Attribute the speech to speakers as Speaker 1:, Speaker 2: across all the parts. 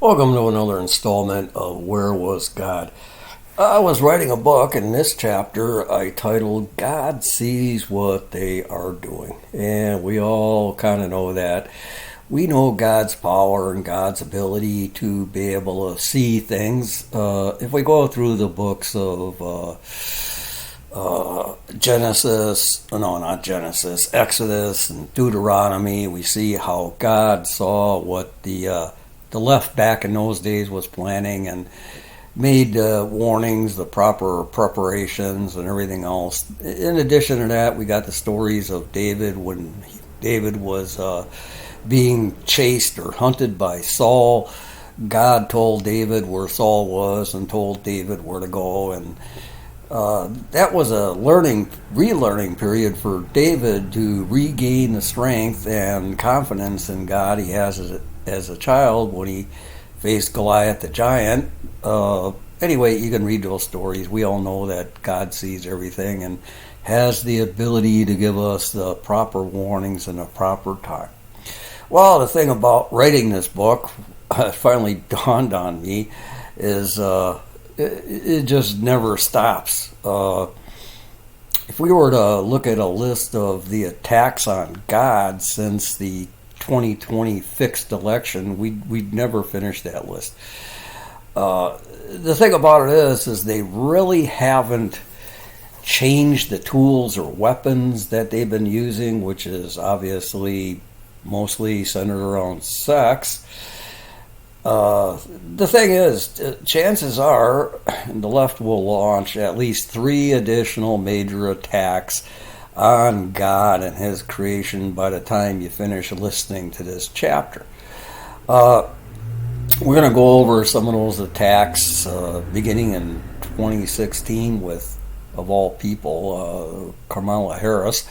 Speaker 1: Welcome to another installment of Where Was God? I was writing a book, and this chapter I titled God Sees What They Are Doing. And we all kind of know that. We know God's power and God's ability to be able to see things. If we go through the books of Exodus and Deuteronomy, we see how God saw what the left back in those days was planning and made warnings, the proper preparations, and everything else. In addition to that, we got the stories of David when David was being chased or hunted by Saul. God told David where Saul was and told David where to go, and that was a relearning period for David to regain the strength and confidence in God he has as a child when he faced Goliath the giant. Anyway, you can read those stories. We all know that God sees everything and has the ability to give us the proper warnings in the proper time. Well, the thing about writing this book, it finally dawned on me, is it just never stops. If we were to look at a list of the attacks on God since the 2020 fixed election, we'd never finish that list. The thing about it is they really haven't changed the tools or weapons that they've been using, which is obviously mostly centered around sex. The thing is, chances are the left will launch at least 3 additional major attacks on God and His creation by the time you finish listening to this chapter. We're going to go over some of those attacks beginning in 2016 with, of all people, Kamala Harris.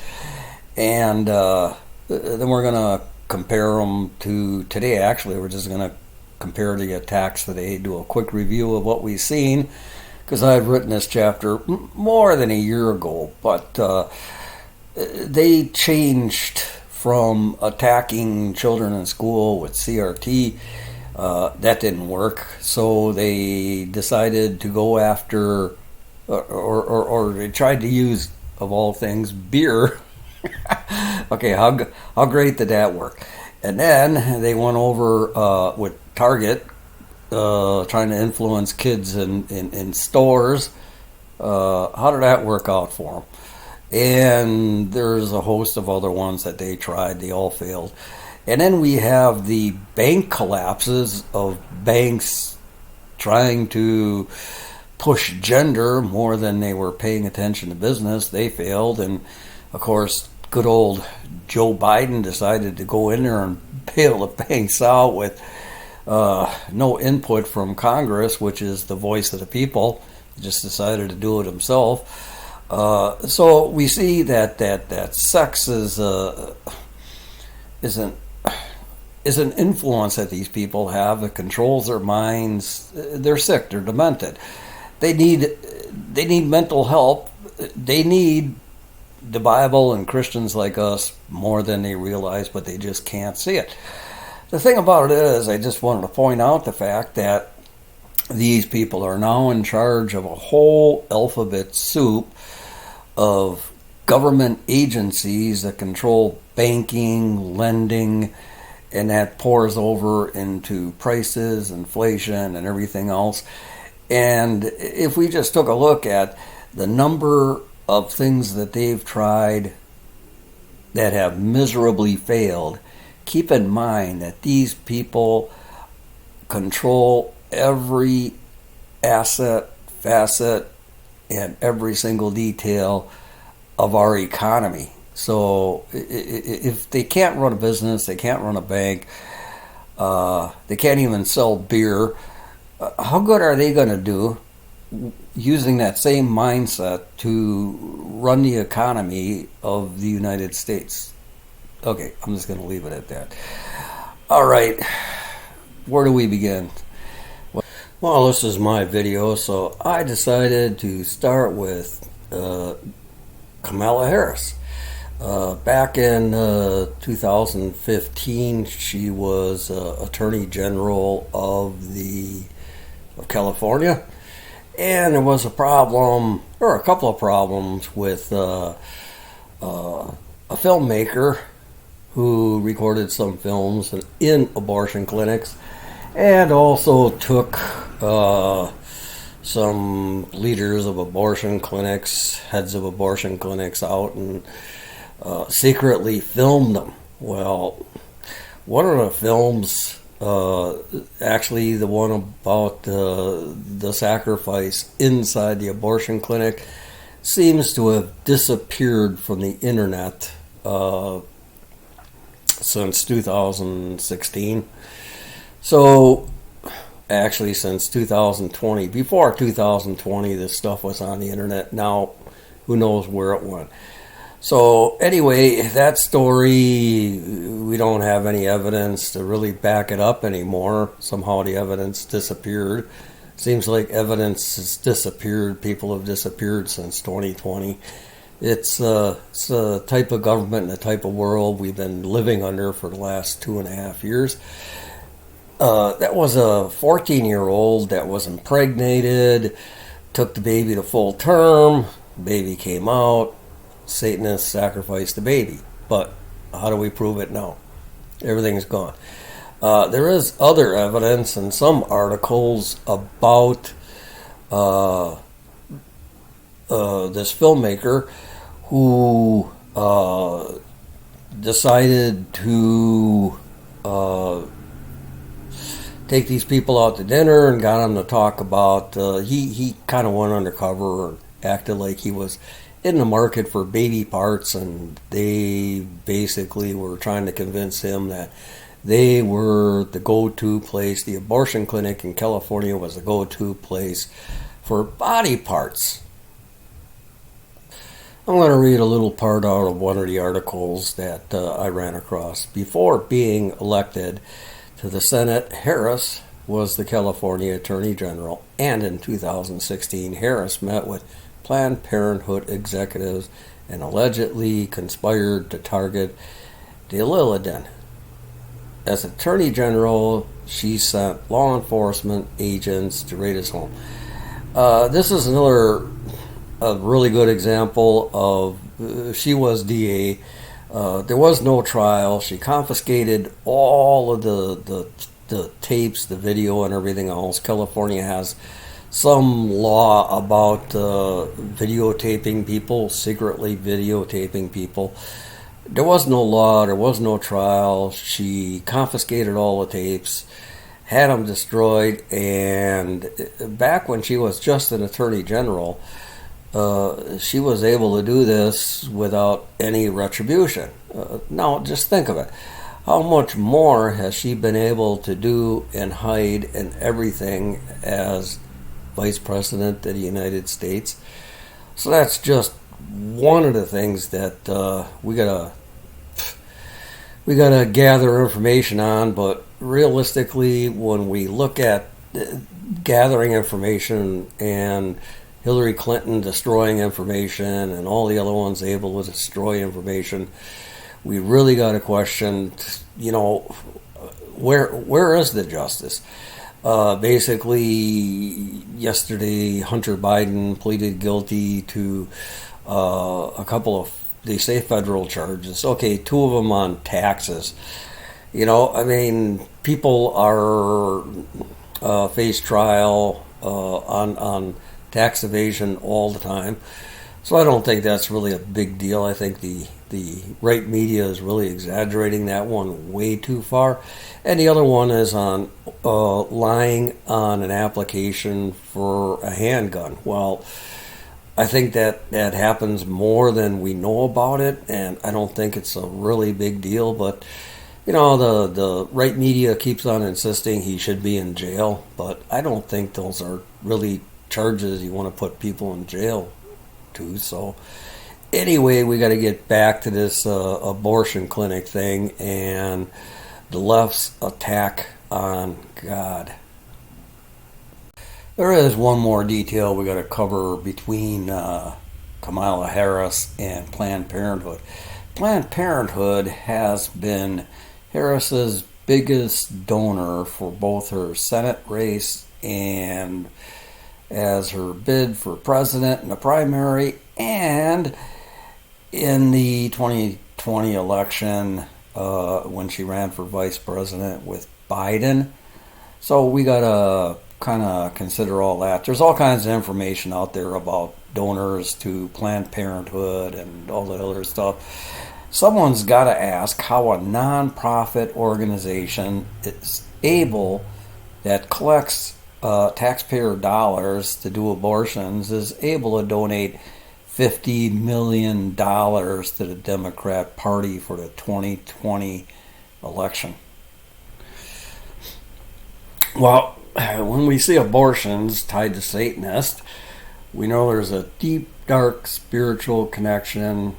Speaker 1: And then we're going to compare them to today. Actually, we're just going to compare the attacks today, do a quick review of what we've seen, because I've written this chapter more than a year ago, but they changed from attacking children in school with CRT. That didn't work, so they decided to go after, or they tried to use, of all things, beer. Okay, how great did that work? And then they went over with Target, trying to influence kids in stores. How did that work out for them? And there's a host of other ones that they tried. They all failed. And then we have the bank collapses of banks trying to push gender more than they were paying attention to business. They failed. And, of course, good old Joe Biden decided to go in there and bail the banks out with no input from Congress, which is the voice of the people. He just decided to do it himself. So we see that sex is an influence that these people have. It controls their minds. They're sick. They're demented. They need mental help. They need the Bible and Christians like us more than they realize, but they just can't see it. The thing about it is, I just wanted to point out the fact that these people are now in charge of a whole alphabet soup of government agencies that control banking, lending, and that pours over into prices, inflation, and everything else. And if we just took a look at the number of things that they've tried that have miserably failed, keep in mind that these people control every asset, facet, and every single detail of our economy. So if they can't run a business, they can't run a bank, they can't even sell beer, how good are they going to do using that same mindset to run the economy of the United States? Okay, I'm just going to leave it at that. All right, where do we begin? Well, this is my video, so I decided to start with Kamala Harris. Back in 2015, she was Attorney General of California, and there was a problem, or a couple of problems, with a filmmaker who recorded some films in abortion clinics, and also took some leaders of abortion clinics, heads of abortion clinics, out and secretly filmed them. Well, one of the films, actually the one about the sacrifice inside the abortion clinic, seems to have disappeared from the internet since 2016. So, actually, since 2020. Before 2020, this stuff was on the internet. Now, who knows where it went. So, anyway, that story, we don't have any evidence to really back it up anymore. Somehow the evidence disappeared. Seems like evidence has disappeared. People have disappeared since 2020. It's a type of government and a type of world we've been living under for the last 2.5 years. That was a 14-year-old that was impregnated, took the baby to full term, baby came out, Satanists sacrificed the baby. But how do we prove it now? Everything's gone. There is other evidence in some articles about this filmmaker who decided to take these people out to dinner and got them to talk about, he kind of went undercover and acted like he was in the market for baby parts, and they basically were trying to convince him that they were the go-to place. The abortion clinic in California was the go-to place for body parts. I'm going to read a little part out of one of the articles that I ran across. Before being elected to the Senate, Harris was the California Attorney General, and in 2016, Harris met with Planned Parenthood executives and allegedly conspired to target Daleiden. As Attorney General, she sent law enforcement agents to raid his home. This is another really good example of, she was DA. There was no trial. She confiscated all of the tapes, the video, and everything else. California has some law about videotaping people, secretly videotaping people. There was no law, there was no trial. She confiscated all the tapes, had them destroyed, and back when she was just an attorney general, she was able to do this without any retribution. Now, just think of it. How much more has she been able to do and hide and everything as Vice President of the United States? So that's just one of the things that we gotta gather information on. But realistically, when we look at gathering information and Hillary Clinton destroying information and all the other ones able to destroy information, we really got to question, where is the justice? Basically, yesterday, Hunter Biden pleaded guilty to a couple of, they say, federal charges. Okay, 2 of them on taxes. People are face trial on tax evasion all the time. So I don't think that's really a big deal. I think the right media is really exaggerating that one way too far. And the other one is on lying on an application for a handgun. Well, I think that happens more than we know about it, and I don't think it's a really big deal. But the right media keeps on insisting he should be in jail, but I don't think those are really charges you want to put people in jail to. So anyway, we got to get back to this abortion clinic thing and the left's attack on God. There is one more detail we got to cover between Kamala Harris and Planned Parenthood. Planned Parenthood has been Harris's biggest donor for both her Senate race and as her bid for president in the primary and in the 2020 election when she ran for vice president with Biden. So we got to kind of consider all that. There's all kinds of information out there about donors to Planned Parenthood and all that other stuff. Someone's got to ask how a nonprofit organization is able, that collects taxpayer dollars to do abortions, is able to donate $50 million to the Democrat Party for the 2020 election. Well, when we see abortions tied to Satanists, we know there's a deep, dark spiritual connection,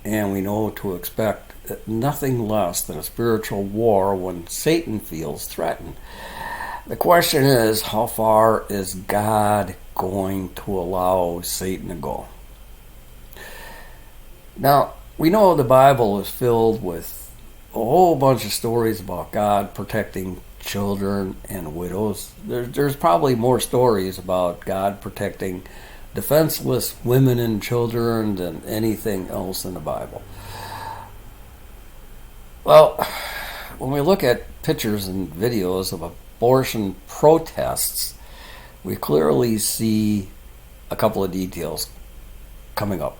Speaker 1: and we know to expect nothing less than a spiritual war when Satan feels threatened. The question is, how far is God going to allow Satan to go? Now, we know the Bible is filled with a whole bunch of stories about God protecting children and widows. There's probably more stories about God protecting defenseless women and children than anything else in the Bible. Well, when we look at pictures and videos of abortion protests, we clearly see a couple of details coming up.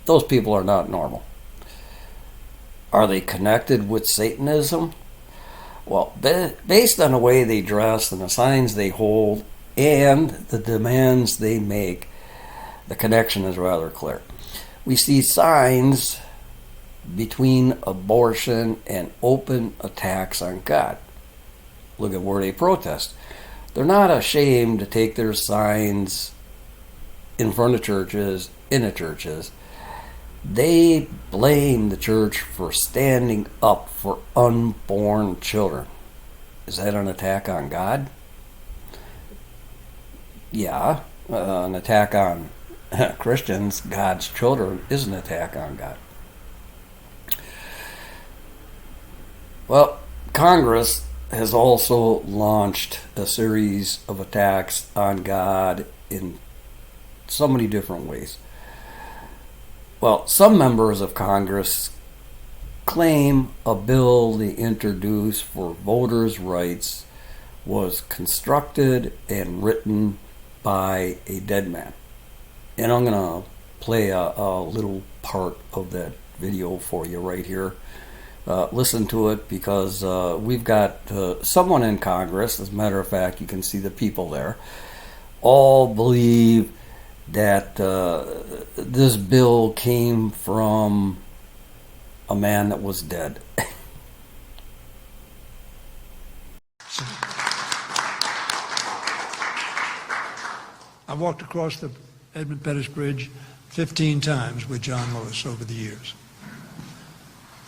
Speaker 1: Those people are not normal. Are they connected with Satanism? Well, based on the way they dress and the signs they hold and the demands they make, the connection is rather clear. We see signs between abortion and open attacks on God. Look at where they protest. They're not ashamed to take their signs in front of churches, in the churches. They blame the church for standing up for unborn children. Is that an attack on God? Yeah, an attack on Christians, God's children, is an attack on God. Well, Congress has also launched a series of attacks on God in so many different ways. Well, some members of Congress claim a bill they introduced for voters' rights was constructed and written by a dead man. And I'm going to play a little part of that video for you right here. Listen to it because we've got someone in Congress, as a matter of fact, you can see the people there, all believe that this bill came from a man that was dead.
Speaker 2: I walked across the Edmund Pettus Bridge 15 times with John Lewis over the years.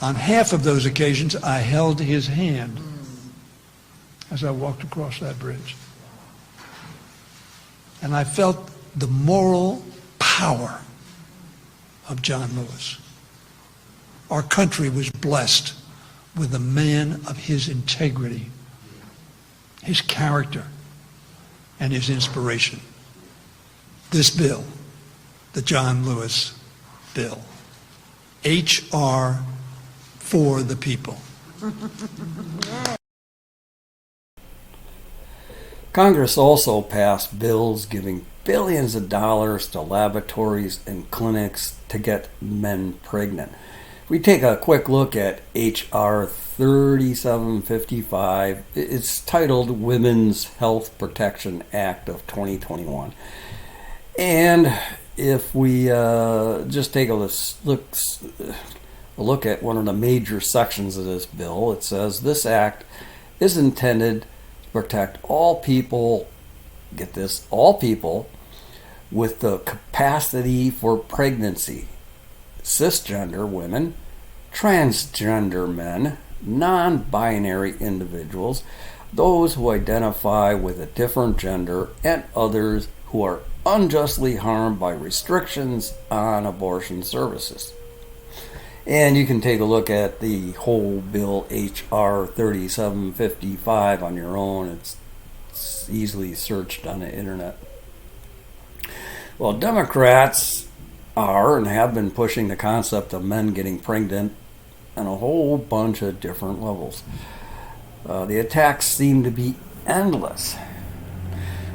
Speaker 2: On half of those occasions, I held his hand as I walked across that bridge. And I felt the moral power of John Lewis. Our country was blessed with a man of his integrity, his character, and his inspiration. This bill, the John Lewis bill, H.R. for the people.
Speaker 1: Congress also passed bills giving billions of dollars to laboratories and clinics to get men pregnant. If we take a quick look at H.R. 3755, it's titled Women's Health Protection Act of 2021. And if we just take a look at one of the major sections of this bill, it says this act is intended to protect all people, get this, all people with the capacity for pregnancy, cisgender women, transgender men, non-binary individuals, those who identify with a different gender, and others who are unjustly harmed by restrictions on abortion services. And you can take a look at the whole bill, H.R. 3755, on your own. It's easily searched on the internet. Well, Democrats are and have been pushing the concept of men getting pregnant on a whole bunch of different levels. The attacks seem to be endless.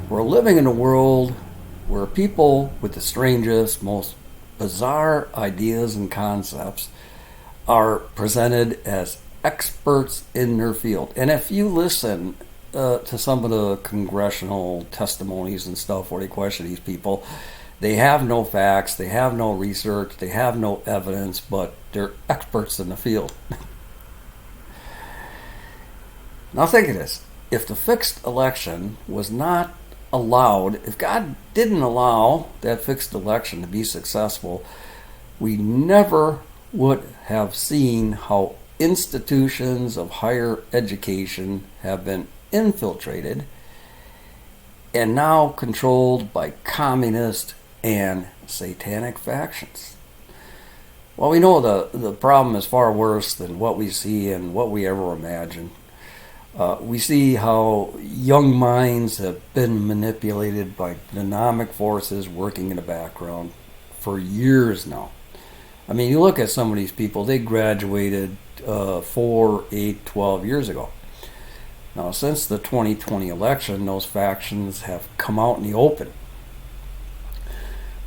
Speaker 1: We're living in a world where people with the strangest, most bizarre ideas and concepts are presented as experts in their field. And if you listen to some of the congressional testimonies and stuff where they question these people, they have no facts, they have no research, they have no evidence, but they're experts in the field. Now think of this. If the fixed election was not allowed, if God didn't allow that fixed election to be successful, we never would have seen how institutions of higher education have been infiltrated and now controlled by communist and satanic factions. Well, we know the problem is far worse than what we see and what we ever imagine. We see how young minds have been manipulated by dynamic forces working in the background for years now. I mean, you look at some of these people, they graduated 4, 8, 12 years ago. Now, since the 2020 election, those factions have come out in the open.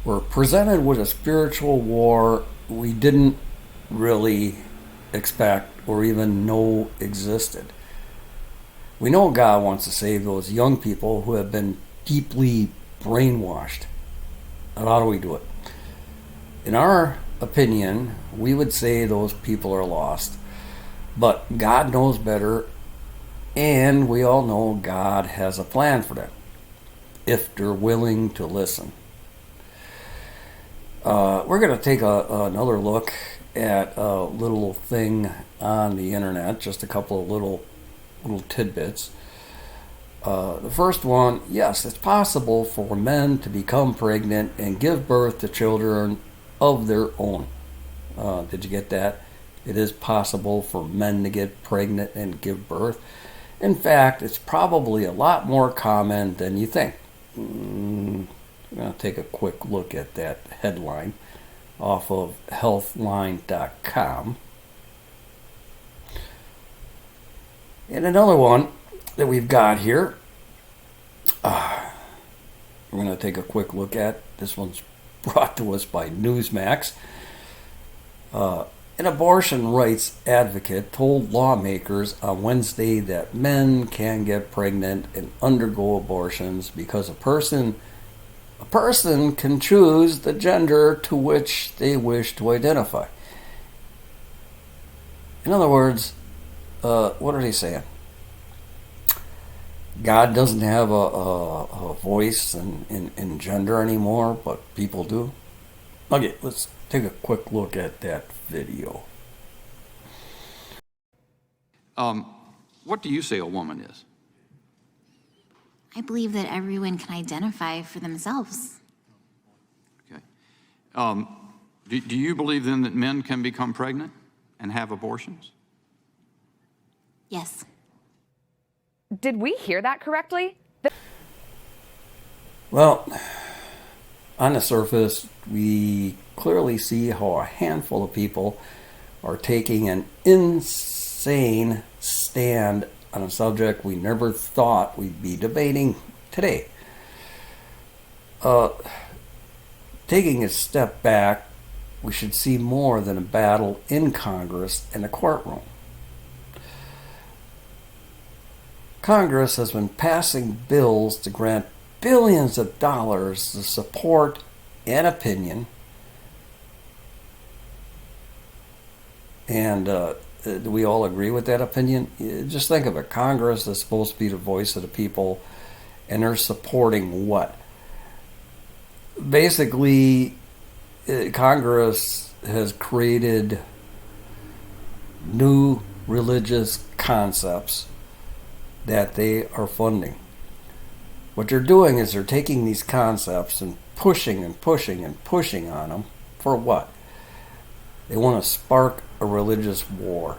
Speaker 1: We're presented with a spiritual war we didn't really expect or even know existed. We know God wants to save those young people who have been deeply brainwashed. And how do we do it? In our opinion, we would say those people are lost. But God knows better, and we all know God has a plan for them, if they're willing to listen. We're going to take another look at a little thing on the internet, just a couple of little tidbits. The first one, yes, it's possible for men to become pregnant and give birth to children of their own. Did you get that? It is possible for men to get pregnant and give birth. In fact, it's probably a lot more common than you think. I'm going to take a quick look at that headline off of healthline.com. And another one that we've got here, we're going to take a quick look at. This one's brought to us by Newsmax. An abortion rights advocate told lawmakers on Wednesday that men can get pregnant and undergo abortions because a person can choose the gender to which they wish to identify. In other words, what are they saying? God doesn't have a voice in gender anymore, but people do. Okay, let's take a quick look at that video.
Speaker 3: What do you say a woman is?
Speaker 4: I believe that everyone can identify for themselves.
Speaker 3: Okay. Do you believe then that men can become pregnant and have abortions?
Speaker 4: Yes.
Speaker 5: Did we hear that correctly?
Speaker 1: Well, on the surface, we clearly see how a handful of people are taking an insane stand on a subject we never thought we'd be debating today. Taking a step back, we should see more than a battle in Congress and a courtroom. Congress has been passing bills to grant billions of dollars to support and opinion. And do we all agree with that opinion? Just think of it. Congress is supposed to be the voice of the people, and they're supporting what? Basically, Congress has created new religious concepts that they are funding. What they're doing is they're taking these concepts and pushing and pushing and pushing on them for what? They want to spark a religious war.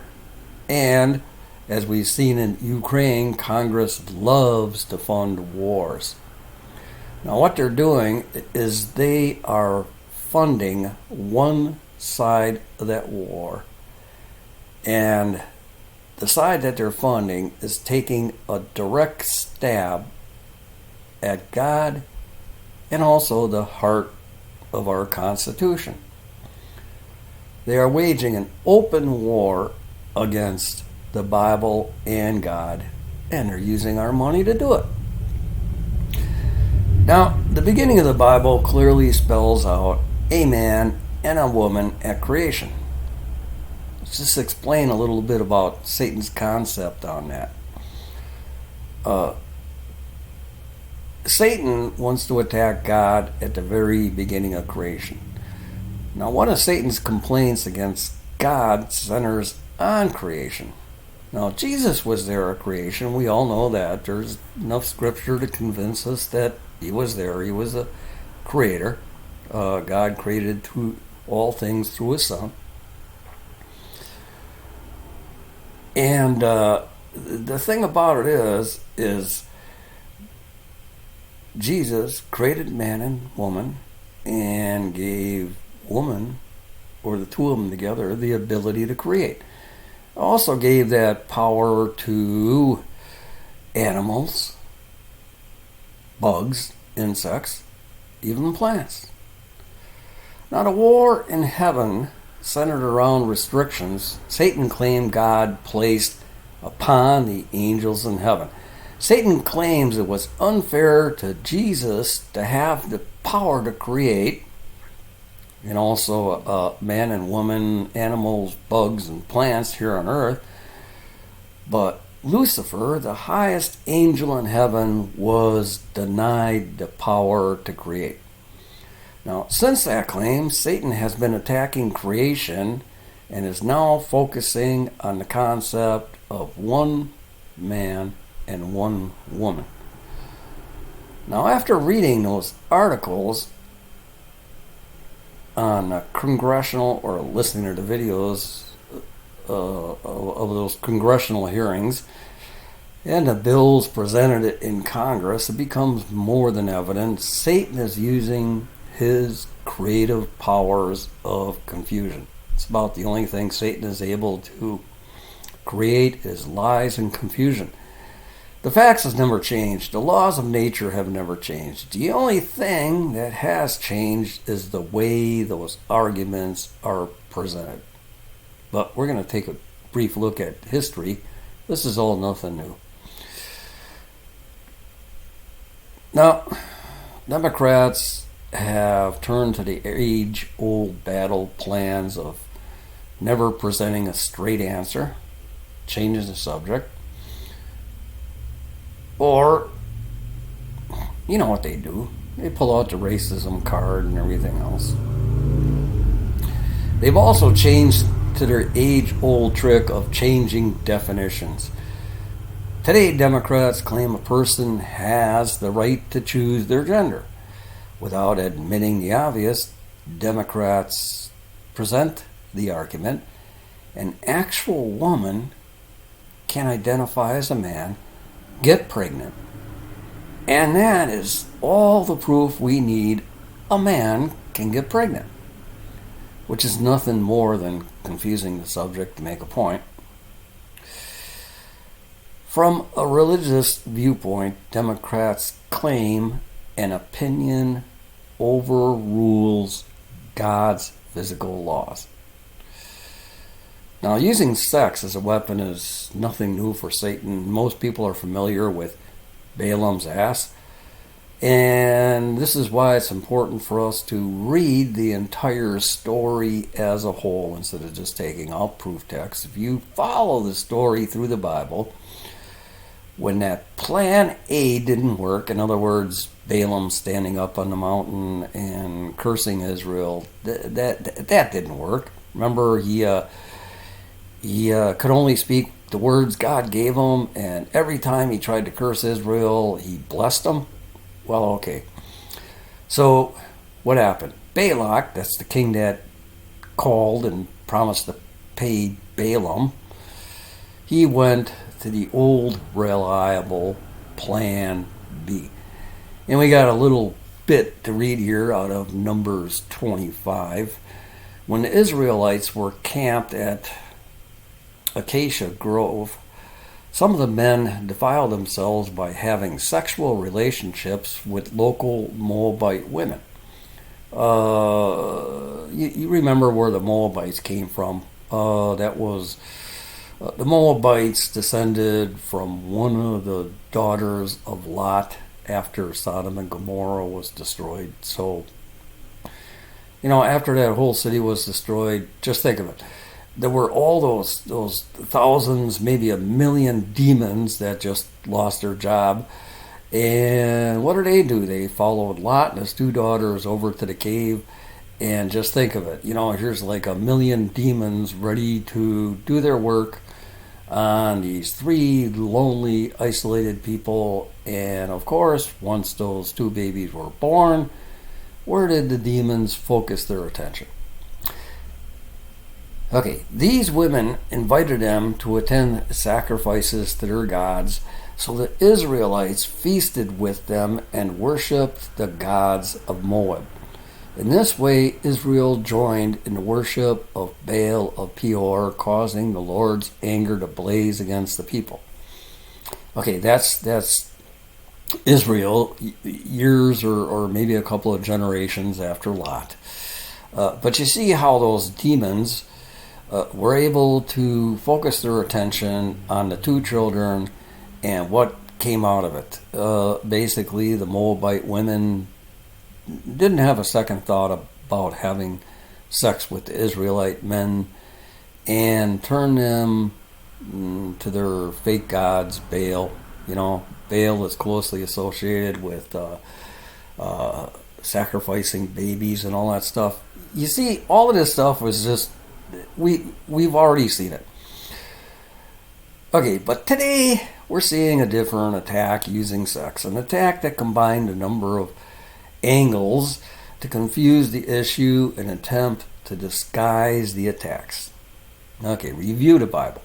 Speaker 1: And as we've seen in Ukraine, Congress loves to fund wars. Now, what they're doing is they are funding one side of that war. And the side that they're funding is taking a direct stab at God and also the heart of our Constitution. They are waging an open war against the Bible and God, and they're using our money to do it. Now, the beginning of the Bible clearly spells out a man and a woman at creation. Let's just explain a little bit about Satan's concept on that. Satan wants to attack God at the very beginning of creation. Now, one of Satan's complaints against God centers on creation. Now, Jesus was there at creation. We all know that. There's enough scripture to convince us that he was there. He was a creator. God created all things through his Son. And the thing about it is Jesus created man and woman and gave woman, or the two of them together, the ability to create. Also gave that power to animals, bugs, insects, even plants. Now, the war in heaven centered around restrictions Satan claimed God placed upon the angels in heaven. Satan claims it was unfair to Jesus to have the power to create, and also man and woman, animals, bugs, and plants here on earth. But Lucifer, the highest angel in heaven, was denied the power to create. Now, since that claim, Satan has been attacking creation and is now focusing on the concept of one man and one woman. Now, after reading those articles on congressional, or listening to the videos of those congressional hearings and the bills presented in Congress, it becomes more than evident Satan is using his creative powers of confusion. It's about the only thing Satan is able to create is lies and confusion. The facts have never changed. The laws of nature have never changed. The only thing that has changed is the way those arguments are presented. But we're going to take a brief look at history. This is all nothing new. Now, Democrats have turned to the age-old battle plans of never presenting a straight answer, changing the subject, or, you know what they do, they pull out the racism card and everything else. They've also changed to their age-old trick of changing definitions. Today, Democrats claim a person has the right to choose their gender. Without admitting the obvious, Democrats present the argument an actual woman can identify as a man, get pregnant, and that is all the proof we need a man can get pregnant, which is nothing more than confusing the subject to make a point. From a religious viewpoint, Democrats claim an opinion overrules God's physical laws. Now, using sex as a weapon is nothing new for Satan. Most people are familiar with Balaam's ass. And this is why it's important for us to read the entire story as a whole instead of just taking out proof text. If you follow the story through the Bible, when that plan A didn't work, in other words, Balaam standing up on the mountain and cursing Israel, that didn't work. Remember, he could only speak the words God gave him, and every time he tried to curse Israel, he blessed them. Well, okay. So, what happened? Balak, that's the king that called and promised to pay Balaam, he went to the old reliable plan B. And we got a little bit to read here out of Numbers 25. When the Israelites were camped at Acacia Grove, some of the men defiled themselves by having sexual relationships with local Moabite women. You remember where the Moabites came from. That was the Moabites descended from one of the daughters of Lot after Sodom and Gomorrah was destroyed. So, after that whole city was destroyed, just think of it. There were all those thousands, maybe 1 million demons that just lost their job. And what do? They followed Lot and his 2 daughters over to the cave. And just think of it. Here's like 1 million demons ready to do their work on these 3 lonely, isolated people. And of course, once those 2 babies were born, where did the demons focus their attention? Okay, these women invited them to attend sacrifices to their gods, so the Israelites feasted with them and worshipped the gods of Moab. In this way, Israel joined in the worship of Baal of Peor, causing the Lord's anger to blaze against the people. Okay, that's Israel, years or maybe a couple of generations after Lot. But you see how those demons were able to focus their attention on the 2 children and what came out of it. Basically, the Moabite women didn't have a second thought about having sex with the Israelite men and turned them to their fake gods, Baal. Baal is closely associated with sacrificing babies and all that stuff. You see, all of this stuff was just, we've already seen it. Okay, but today we're seeing a different attack using sex, an attack that combined a number of angles to confuse the issue and attempt to disguise the attacks. Okay, review the Bible.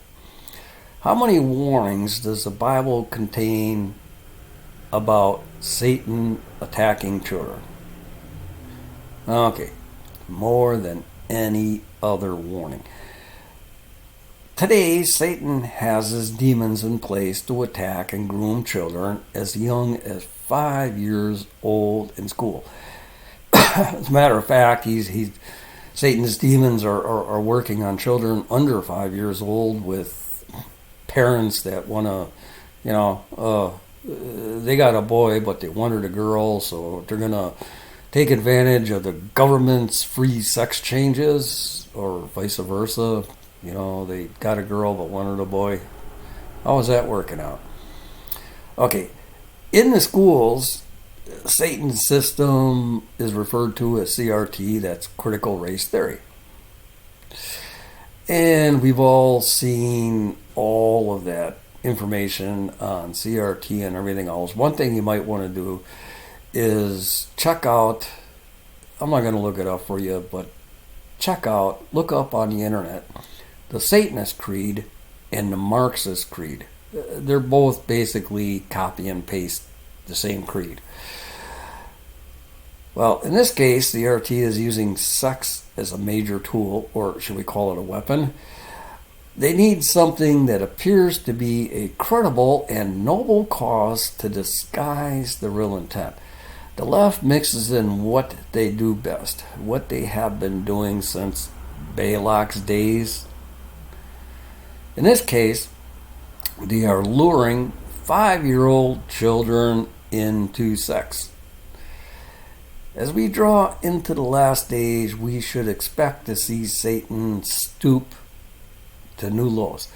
Speaker 1: How many warnings does the Bible contain about Satan attacking children? Okay, more than any other warning. Today, Satan has his demons in place to attack and groom children as young as 5 years old in school. As a matter of fact, Satan's demons are working on children under 5 years old with parents that want to, they got a boy, but they wanted a girl, so they're going to take advantage of the government's free sex changes, or vice versa. They got a girl but wanted a boy. How is that working out? Okay, in the schools, Satan's system is referred to as CRT, that's critical race theory. And we've all seen all of that information on CRT and everything else. One thing you might want to do is check out, I'm not going to look it up for you, but look up on the internet, the Satanist creed and the Marxist creed. They're both basically copy and paste the same creed. Well, in this case, the RT is using sex as a major tool, or should we call it a weapon. They need something that appears to be a credible and noble cause to disguise the real intent. The left mixes in what they do best, what they have been doing since Balak's days. In this case, they are luring 5-year-old children into sex. As we draw into the last days, we should expect to see Satan stoop to new lows.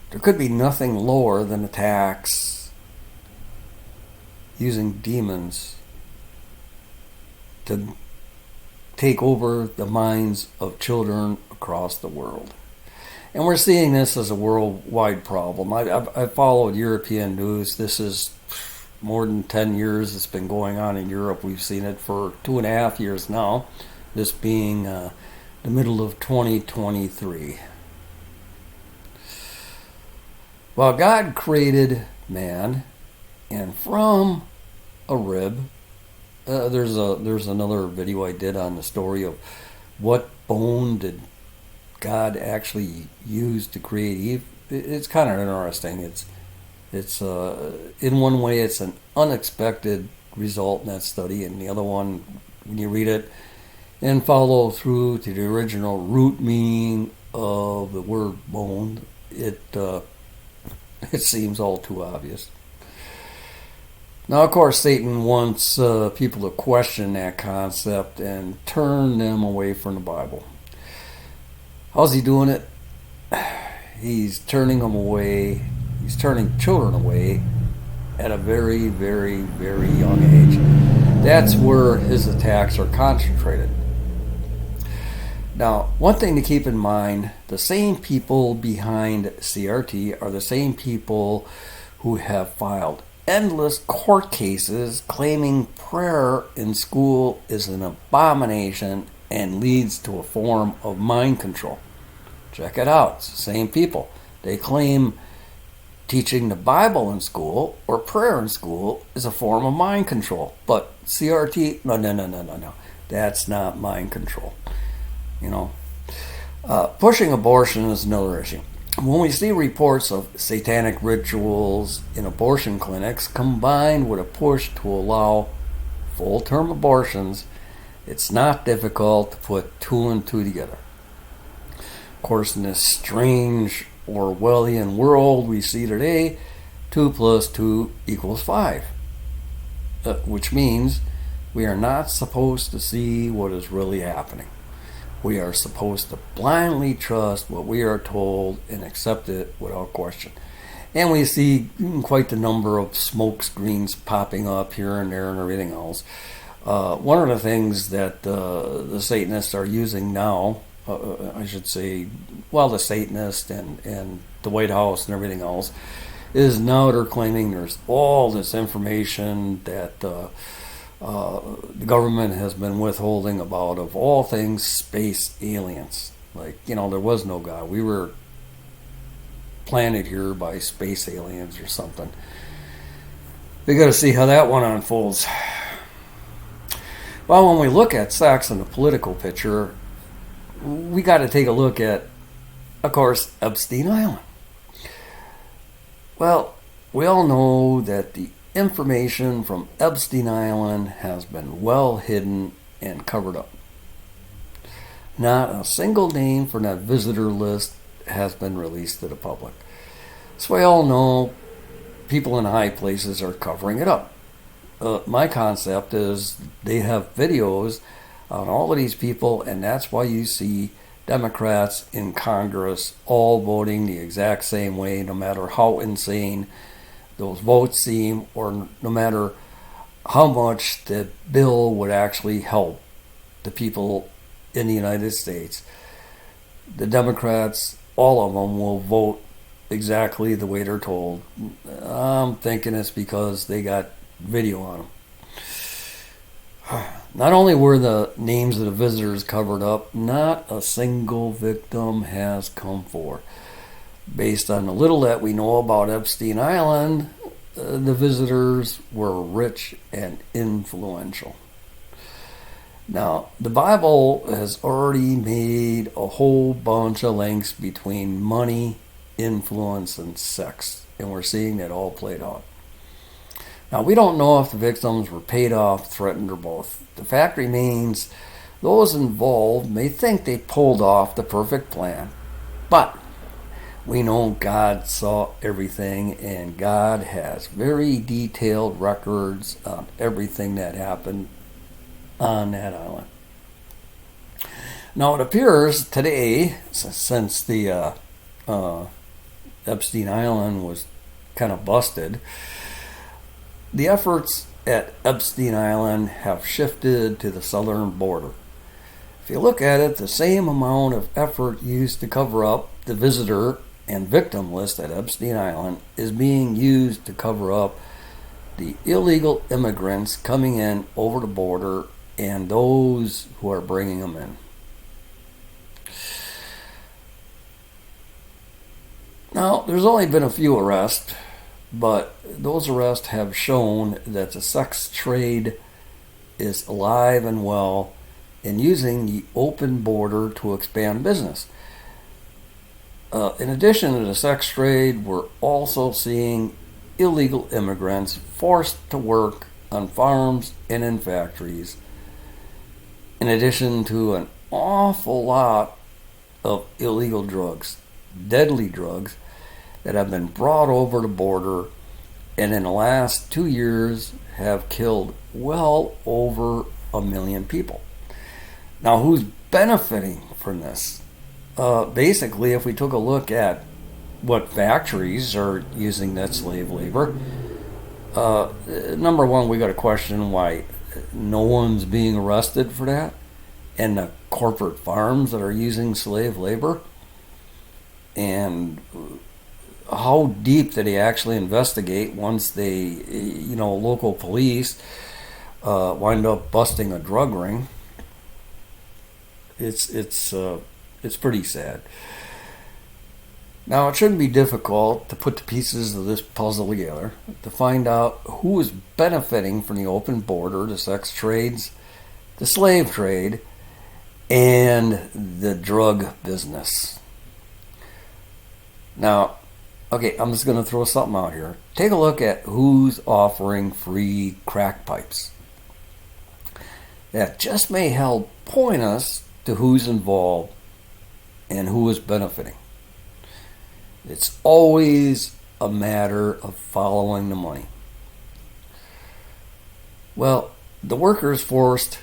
Speaker 1: There could be nothing lower than attacks using demons to take over the minds of children across the world. And we're seeing this as a worldwide problem. I followed European news. This is more than 10 years it's been going on in Europe. We've seen it for 2.5 years now. This being the middle of 2023. Well, God created man, and from a rib, there's another video I did on the story of what bone did God actually use to create Eve. It's kind of interesting. It's in one way it's an unexpected result in that study, and the other one, when you read it and follow through to the original root meaning of the word bone, it seems all too obvious. Now, of course, Satan wants people to question that concept and turn them away from the Bible. How's he doing it? He's turning them away. He's turning children away at a very, very, very young age. That's where his attacks are concentrated. Now, one thing to keep in mind, the same people behind CRT are the same people who have filed endless court cases claiming prayer in school is an abomination and leads to a form of mind control. Check it out. It's the same people. They claim teaching the Bible in school or prayer in school is a form of mind control. But CRT, no. That's not mind control. You know, pushing abortion is another issue. When we see reports of satanic rituals in abortion clinics combined with a push to allow full-term abortions, it's not difficult to put two and two together. Of course, in this strange Orwellian world we see today, 2 + 2 = 5, which means we are not supposed to see what is really happening. We are supposed to blindly trust what we are told and accept it without question. And we see quite the number of smoke screens popping up here and there and everything else. One of the things that the Satanists are using now, I should say, well, the Satanists and the White House and everything else, is now they're claiming there's all this information that the government has been withholding about, of all things, space aliens. Like, there was no God. We were planted here by space aliens or something. We got to see how that one unfolds. Well, when we look at sex in the political picture, we got to take a look at, of course, Epstein Island. Well, we all know that the information from Epstein Island has been well hidden and covered up. Not a single name from that visitor list has been released to the public. So we all know people in high places are covering it up. My concept is they have videos on all of these people, and that's why you see Democrats in Congress all voting the exact same way, no matter how insane those votes seem, or no matter how much the bill would actually help the people in the United States. The Democrats, all of them, will vote exactly the way they're told. I'm thinking it's because they got video on them. Not only were the names of the visitors covered up, not a single victim has come forward. Based on the little that we know about Epstein Island, the visitors were rich and influential. Now, the Bible has already made a whole bunch of links between money, influence, and sex, and we're seeing that all played out. Now, we don't know if the victims were paid off, threatened, or both. The fact remains, those involved may think they pulled off the perfect plan, but we know God saw everything, and God has very detailed records on everything that happened on that island. Now, it appears today, since the Epstein Island was kind of busted, the efforts at Epstein Island have shifted to the southern border. If you look at it, the same amount of effort used to cover up the visitor and victim list at Epstein Island is being used to cover up the illegal immigrants coming in over the border and those who are bringing them in. Now, there's only been a few arrests, but those arrests have shown that the sex trade is alive and well and using the open border to expand business. In addition to the sex trade, we're also seeing illegal immigrants forced to work on farms and in factories, in addition to an awful lot of illegal drugs, deadly drugs, that have been brought over the border and in the last 2 years have killed well over 1 million people. Now, who's benefiting from this? Basically, if we took a look at what factories are using that slave labor, number one, we got to question why no one's being arrested for that, and the corporate farms that are using slave labor, and how deep did they actually investigate once they, local police wind up busting a drug ring. It's pretty sad. Now, it shouldn't be difficult to put the pieces of this puzzle together to find out who is benefiting from the open border, the sex trades, the slave trade, and the drug business. Now, okay, I'm just going to throw something out here. Take a look at who's offering free crack pipes. That just may help point us to who's involved and who is benefiting. It's always a matter of following the money. Well, the workers forced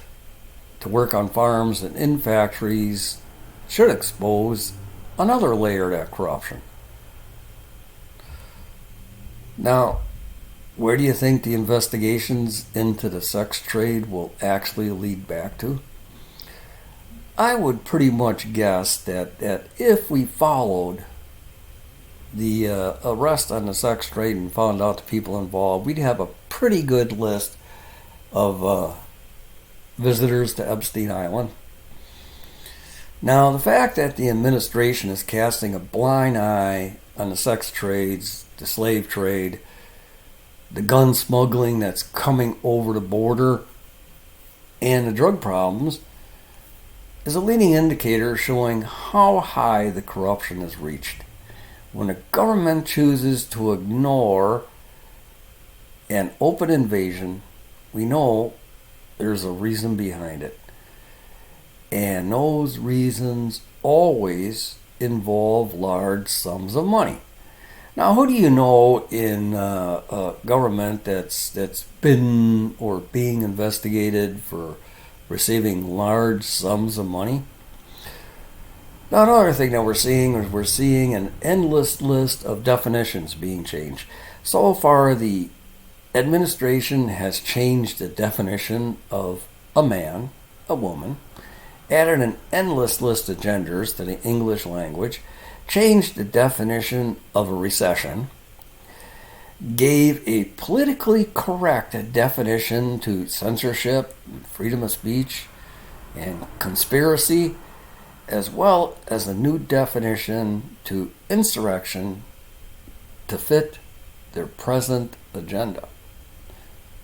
Speaker 1: to work on farms and in factories should expose another layer of that corruption. Now, where do you think the investigations into the sex trade will actually lead back to? I would pretty much guess that if we followed the arrest on the sex trade and found out the people involved, we'd have a pretty good list of visitors to Epstein Island. Now, the fact that the administration is casting a blind eye on the sex trades, the slave trade, the gun smuggling that's coming over the border, and the drug problems is a leading indicator showing how high the corruption has reached. When the government chooses to ignore an open invasion, we know there's a reason behind it. And those reasons always involve large sums of money. Now, who do you know in government that's been or being investigated for receiving large sums of money? Now, another thing that we're seeing an endless list of definitions being changed. So far, the administration has changed the definition of a man, a woman, added an endless list of genders to the English language, changed the definition of a recession, gave a politically correct definition to censorship, freedom of speech, and conspiracy, as well as a new definition to insurrection to fit their present agenda.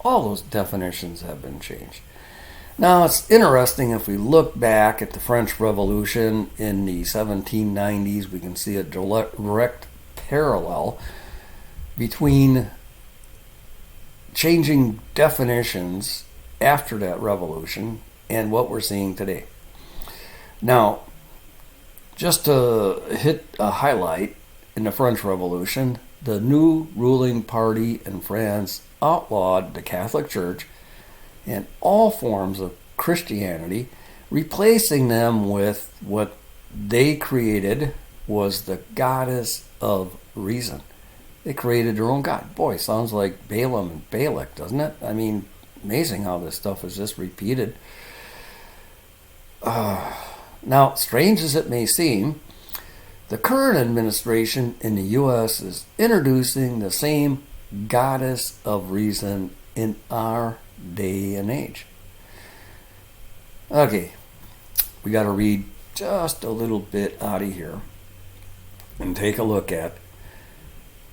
Speaker 1: All those definitions have been changed. Now, it's interesting if we look back at the French Revolution in the 1790s, we can see a direct parallel between changing definitions after that revolution and what we're seeing today. Now, just to hit a highlight, in the French Revolution, the new ruling party in France outlawed the Catholic Church and all forms of Christianity, replacing them with what they created was the goddess of reason. They created their own god. Boy, sounds like Balaam and Balak, doesn't it? I mean, amazing how this stuff is just repeated. Now, strange as it may seem, the current administration in the U.S. is introducing the same goddess of reason in our day and age. Okay, we got to read just a little bit out of here and take a look at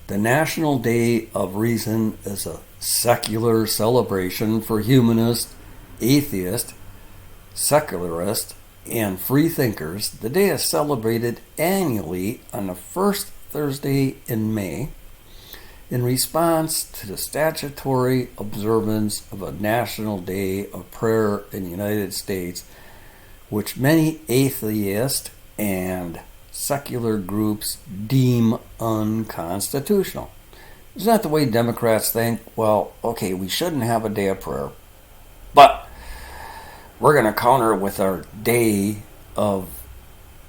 Speaker 1: The National Day of Reason is a secular celebration for humanists, atheists, secularists, and free thinkers. The day is celebrated annually on the first Thursday in May in response to the statutory observance of a National Day of Prayer in the United States, which many atheist and secular groups deem unconstitutional. It's not the way Democrats think, well, okay, we shouldn't have a day of prayer, but we're going to counter it with our day of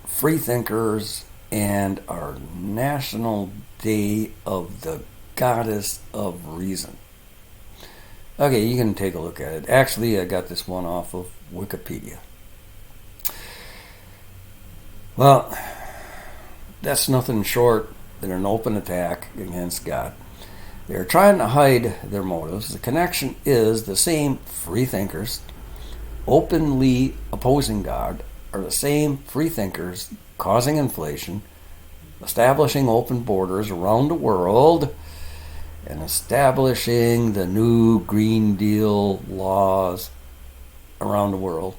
Speaker 1: free thinkers and our National Day of the Goddess of Reason. Okay, you can take a look at it. Actually, I got this one off of Wikipedia. Well, that's nothing short than an open attack against God. They are trying to hide their motives. The connection is the same free thinkers openly opposing God are the same free thinkers causing inflation, establishing open borders around the world, and establishing the new Green Deal laws around the world.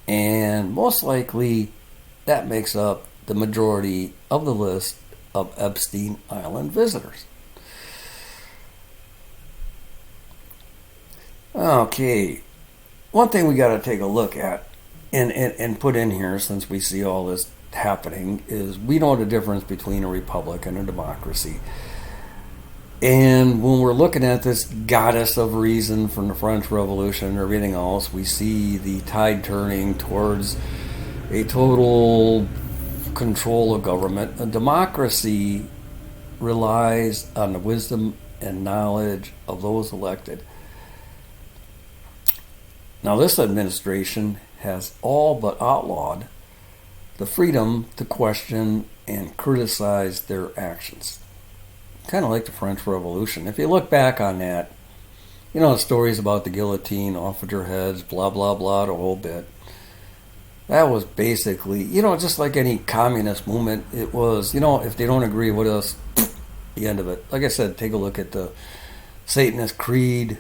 Speaker 1: And most likely, that makes up the majority of the list of Epstein Island visitors. Okay, one thing we got to take a look at and put in here, since we see all this happening, is we know the difference between a republic and a democracy. And when we're looking at this goddess of reason from the French Revolution and everything else, we see the tide turning towards a total control of government. A democracy relies on the wisdom and knowledge of those elected. Now, this administration has all but outlawed the freedom to question and criticize their actions. Kind of like the French Revolution. If you look back on that, you know, the stories about the guillotine, off with their heads, blah, blah, blah, the whole bit. That was basically, you know, just like any communist movement, it was, you know, if they don't agree with us, the end of it. Like I said, take a look at the Satanist creed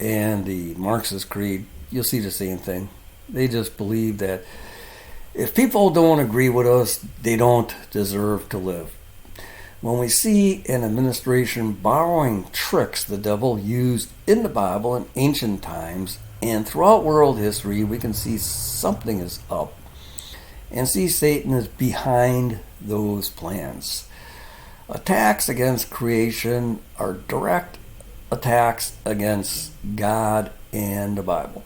Speaker 1: and the Marxist creed. You'll see the same thing. They just believe that if people don't agree with us, they don't deserve to live. When we see an administration borrowing tricks the devil used in the Bible in ancient times and throughout world history, we can see something is up and see Satan is behind those plans. Attacks against creation are direct attacks against God and the Bible.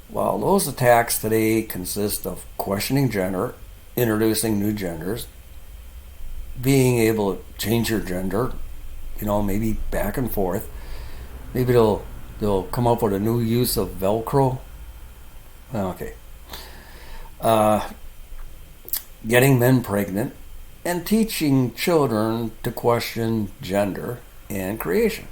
Speaker 1: While those attacks today consist of questioning gender, introducing new genders, being able to change your gender, you know, maybe back and forth. Maybe they'll come up with a new use of Velcro. Okay. Getting men pregnant and teaching children to question gender and creation.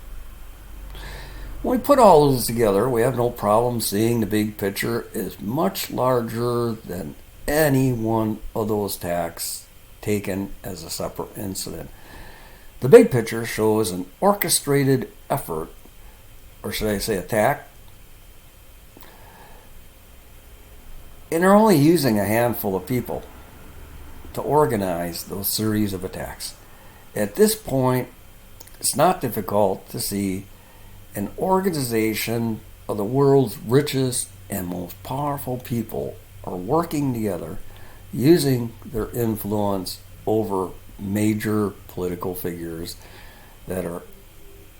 Speaker 1: When we put all those together, we have no problem seeing the big picture is much larger than any one of those attacks taken as a separate incident. The big picture shows an orchestrated effort, or should I say attack, and they're only using a handful of people to organize those series of attacks. At this point, it's not difficult to see an organization of the world's richest and most powerful people are working together, using their influence over major political figures that are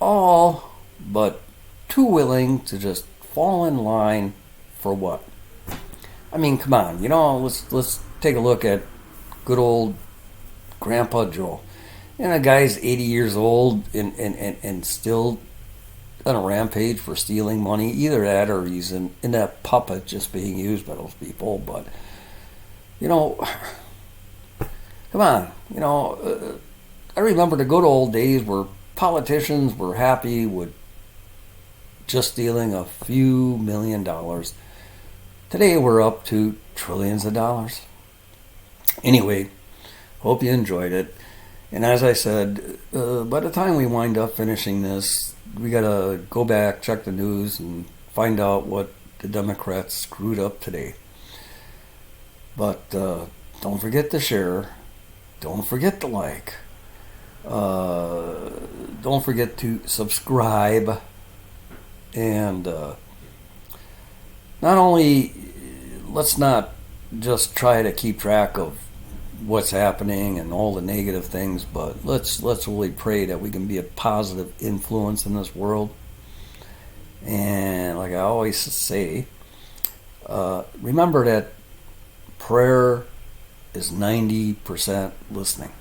Speaker 1: all but too willing to just fall in line for what? I mean, come on, you know, let's take a look at good old Grandpa Joe. You know, the guy's 80 years old and still on a rampage for stealing money. Either that or he's in that puppet just being used by those people. But, you know, come on. You know, I remember the good old days where politicians were happy with just stealing a few $1 million. Today we're up to trillions of dollars. Anyway, hope you enjoyed it. And as I said, by the time we wind up finishing this, we got to go back, check the news, and find out what the Democrats screwed up today. But don't forget to share. Don't forget to like. Don't forget to subscribe. And not only, let's not just try to keep track of what's happening and all the negative things, but let's really pray that we can be a positive influence in this world. And like I always say, remember that prayer is 90% listening.